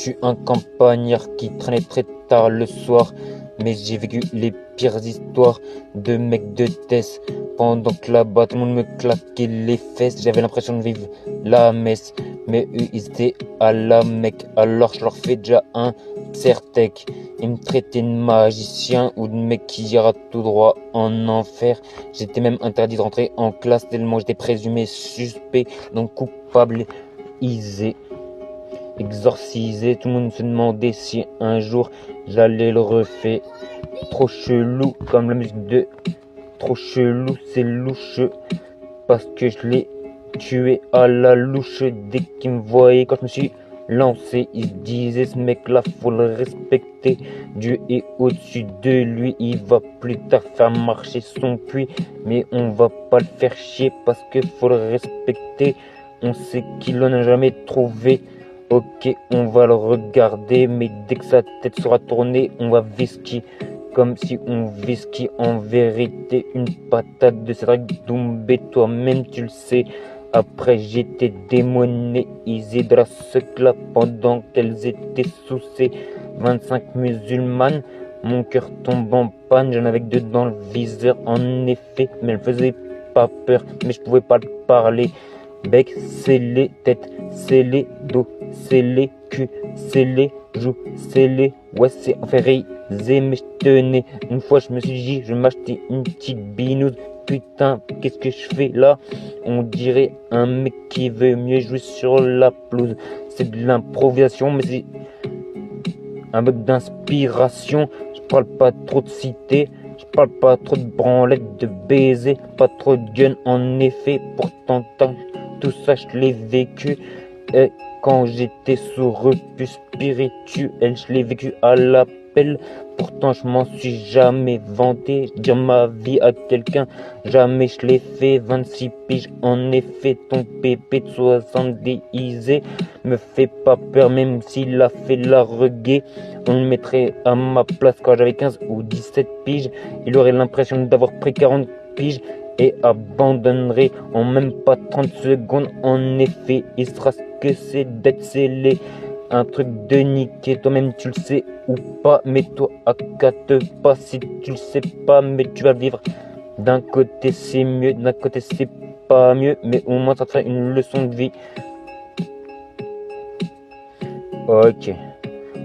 suis un campagnard qui traînait très tard le soir, mais j'ai vécu les pires histoires de mecs de Tess. Pendant que là-bas tout le monde me claquait les fesses, j'avais l'impression de vivre la messe. Mais eux ils étaient à la Mecque, alors je leur fais déjà un certec. Ils me traitaient de magicien ou de mec qui ira tout droit en enfer. J'étais même interdit de rentrer en classe tellement j'étais présumé suspect, donc coupable isé. Exorcisé, tout le monde se demandait si un jour j'allais le refaire. Trop chelou comme la musique de Trop chelou, c'est louche parce que je l'ai tué à la louche. Dès qu'il me voyait quand je me suis lancé, il se disait ce mec là faut le respecter, Dieu est au-dessus de lui, il va plus tard faire marcher son puits, mais on va pas le faire chier parce que faut le respecter. On sait qu'il en a jamais trouvé. Ok, on va le regarder, mais dès que sa tête sera tournée, on va whisky. Comme si on whisky en vérité une patate de Cédric Doumbé, toi-même tu le sais. Après j'étais démonéisé de la secla pendant qu'elles étaient sous ces 25 musulmanes. Mon cœur tombe en panne, j'en avais que deux dans le viseur en effet, mais elles faisaient pas peur, mais je pouvais pas le parler. Bec, c'est les têtes, c'est les dos, c'est les culs, c'est les joues, c'est les... Ouais, c'est inférisé, mais je tenais. Une fois, je me suis dit, je vais m'acheter une petite binouse. Putain, qu'est-ce que je fais là? On dirait un mec qui veut mieux jouer sur la pelouse. C'est de l'improvisation, mais c'est un bug d'inspiration. Je parle pas trop de cité, je parle pas trop de branlette, de baiser, pas trop de gun en effet. Pourtant, tout ça, je l'ai vécu. Et quand j'étais sous refus spirituel, je l'ai vécu à l'appel. Pourtant, je m'en suis jamais vanté. Dire ma vie à quelqu'un, jamais je l'ai fait. 26 piges, en effet, ton pépé de 70 isé me fait pas peur, même s'il a fait la reguée. On le mettrait à ma place quand j'avais 15 ou 17 piges. Il aurait l'impression d'avoir pris 40 piges et abandonnerait en même pas 30 secondes. En effet, il sera ce que c'est d'être scellé. Un truc de niquer, toi-même tu le sais ou pas, mais toi à quatre pas si tu le sais pas, mais tu vas vivre. D'un côté c'est mieux, d'un côté c'est pas mieux, mais au moins ça te fera une leçon de vie. Ok,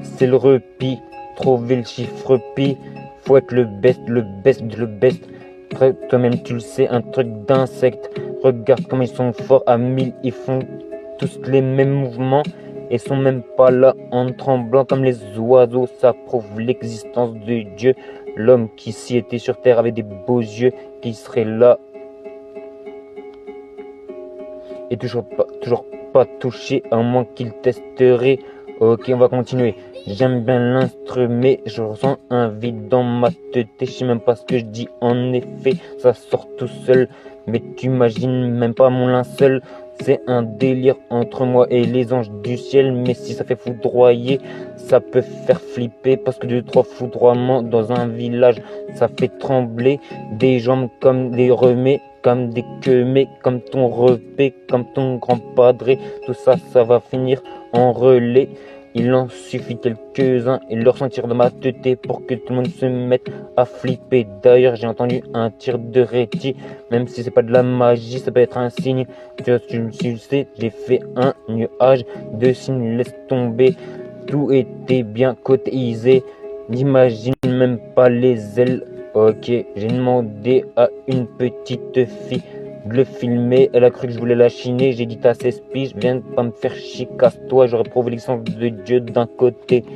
c'est le repi, trouver le chiffre pi, faut être le best, le best, le best. Après, toi-même tu le sais, un truc d'insecte. Regarde comme ils sont forts à 1000, ils font tous les mêmes mouvements et sont même pas là en tremblant comme les oiseaux. Ça prouve l'existence de Dieu. L'homme qui s'y était sur terre avait des beaux yeux, qui serait là et toujours pas touché, à moins qu'il testerait. Ok, on va continuer. J'aime bien l'instrument, mais je ressens un vide dans ma tête. Je sais même pas ce que je dis. En effet, ça sort tout seul. Mais tu imagines même pas mon linceul. C'est un délire entre moi et les anges du ciel. Mais si ça fait foudroyer, ça peut faire flipper. Parce que 2-3 foudroiements dans un village, ça fait trembler des jambes comme des remets, comme des queumés, comme ton repé, comme ton grand padré. Tout ça, ça va finir en relais. Il en suffit quelques-uns et leur sentir de ma tête pour que tout le monde se mette à flipper. D'ailleurs, j'ai entendu un tir de réti, même si c'est pas de la magie, ça peut être un signe. Tu le sais, j'ai fait un nuage de signes, laisse tomber. Tout était bien cotéisé, n'imagine même pas les ailes. Ok, j'ai demandé à une petite fille de le filmer, elle a cru que je voulais la chiner, j'ai dit t'as 16 piges, viens pas me faire chier, casse-toi, j'aurais prouvé l'existence de Dieu d'un côté.